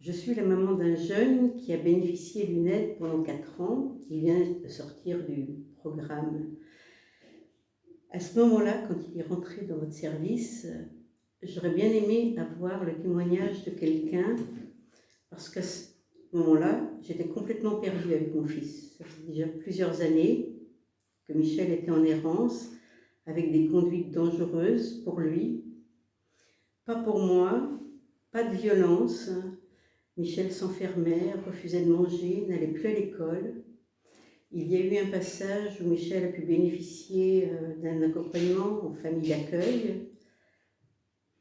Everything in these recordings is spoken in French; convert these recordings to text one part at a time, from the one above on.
Je suis la maman d'un jeune qui a bénéficié d'une aide pendant 4 ans, qui vient de sortir du programme. À ce moment-là, quand il est rentré dans votre service, j'aurais bien aimé avoir le témoignage de quelqu'un, parce qu'à ce moment-là, j'étais complètement perdue avec mon fils. Ça fait déjà plusieurs années que Michel était en errance, avec des conduites dangereuses pour lui. Pas pour moi, pas de violence. Michel s'enfermait, refusait de manger, n'allait plus à l'école. Il y a eu un passage où Michel a pu bénéficier d'un accompagnement en famille d'accueil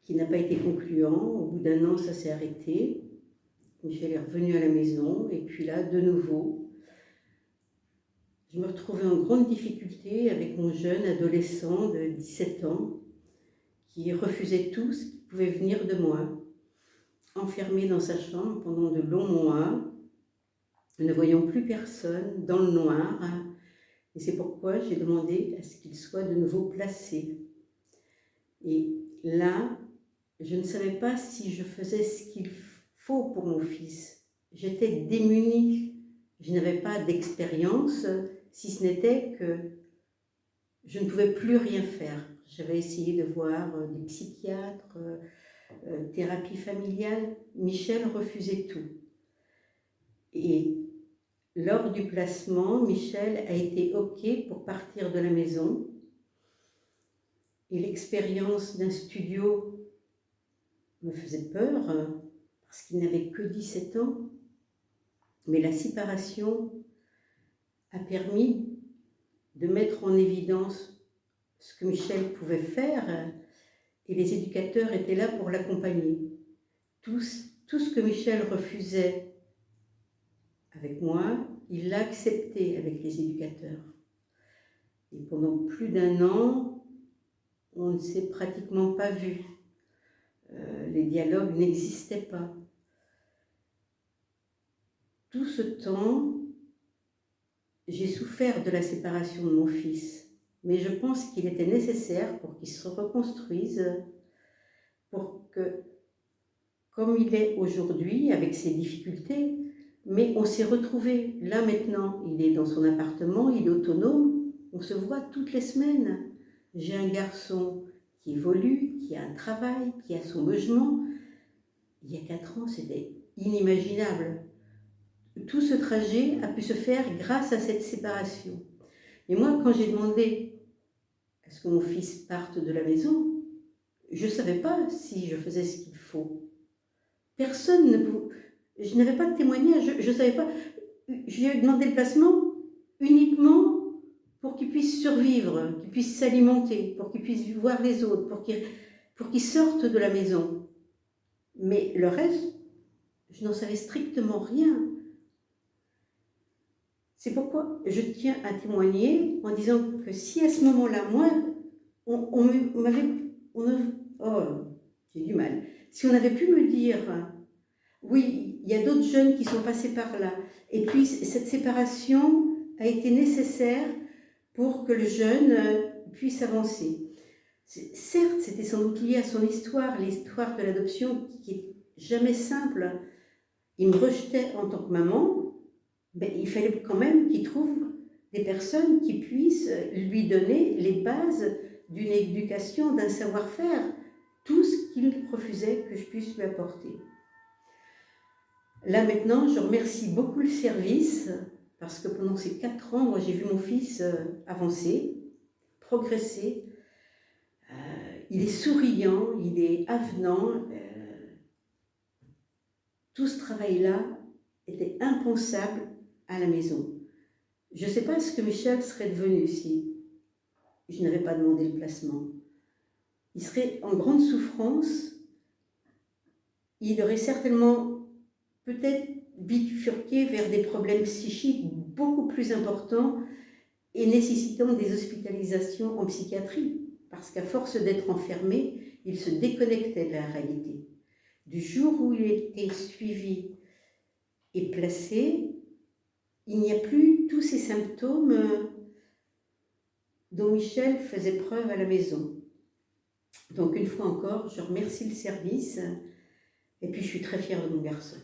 qui n'a pas été concluant. Au bout d'1 an, ça s'est arrêté. Michel est revenu à la maison et puis là, de nouveau, je me retrouvais en grande difficulté avec mon jeune adolescent de 17 ans qui refusait tout ce qui pouvait venir de moi. Enfermé dans sa chambre pendant de longs mois, ne voyant plus personne, dans le noir, et c'est pourquoi j'ai demandé à ce qu'il soit de nouveau placé. Et là, je ne savais pas si je faisais ce qu'il faut pour mon fils. J'étais démunie, je n'avais pas d'expérience, si ce n'était que je ne pouvais plus rien faire. J'avais essayé de voir des psychiatres, thérapie familiale. Michel refusait tout. Et lors du placement, Michel a été OK pour partir de la maison. Et l'expérience d'un studio me faisait peur parce qu'il n'avait que 17 ans. Mais la séparation a permis de mettre en évidence ce que Michel pouvait faire et les éducateurs étaient là pour l'accompagner. Tout ce que Michel refusait avec moi, il l'a accepté avec les éducateurs. Et pendant plus d'1 an, on ne s'est pratiquement pas vu. Les dialogues n'existaient pas. Tout ce temps, j'ai souffert de la séparation de mon fils, mais je pense qu'il était nécessaire pour qu'il se reconstruise, pour que, comme il est aujourd'hui, avec ses difficultés, mais on s'est retrouvés. Là maintenant, il est dans son appartement, il est autonome, on se voit toutes les semaines. J'ai un garçon qui évolue, qui a un travail, qui a son logement. Il y a 4 ans, c'était inimaginable. Tout ce trajet a pu se faire grâce à cette séparation. Et moi, quand j'ai demandé à ce que mon fils parte de la maison, je ne savais pas si je faisais ce qu'il faut. Personne ne pouvait... Je n'avais pas de témoignage, je ne savais pas. J'ai demandé le placement uniquement pour qu'il puisse survivre, qu'il puisse s'alimenter, pour qu'il puisse voir les autres, pour qu'il sorte de la maison. Mais le reste, je n'en savais strictement rien. C'est pourquoi je tiens à témoigner en disant que si à ce moment-là, moi, j'ai du mal. Si on avait pu me dire, oui, il y a d'autres jeunes qui sont passés par là, et puis cette séparation a été nécessaire pour que le jeune puisse avancer. Certes, c'était sans doute lié à son histoire, l'histoire de l'adoption qui est jamais simple. Il me rejetait en tant que maman, mais il fallait quand même qu'il trouve des personnes qui puissent lui donner les bases d'une éducation, d'un savoir-faire, tout ce qu'il refusait que je puisse lui apporter. Là maintenant, je remercie beaucoup le service, parce que pendant ces 4 ans, moi j'ai vu mon fils avancer, progresser. Il est souriant, il est avenant. Tout ce travail-là était impensable à la maison. Je ne sais pas ce que Michel serait devenu si je n'avais pas demandé le placement. Il serait en grande souffrance. Il aurait certainement peut-être bifurqué vers des problèmes psychiques beaucoup plus importants et nécessitant des hospitalisations en psychiatrie, parce qu'à force d'être enfermé, il se déconnectait de la réalité. Du jour où il était suivi et placé, il n'y a plus tous ces symptômes dont Michel faisait preuve à la maison. Donc une fois encore, je remercie le service et puis je suis très fière de mon garçon.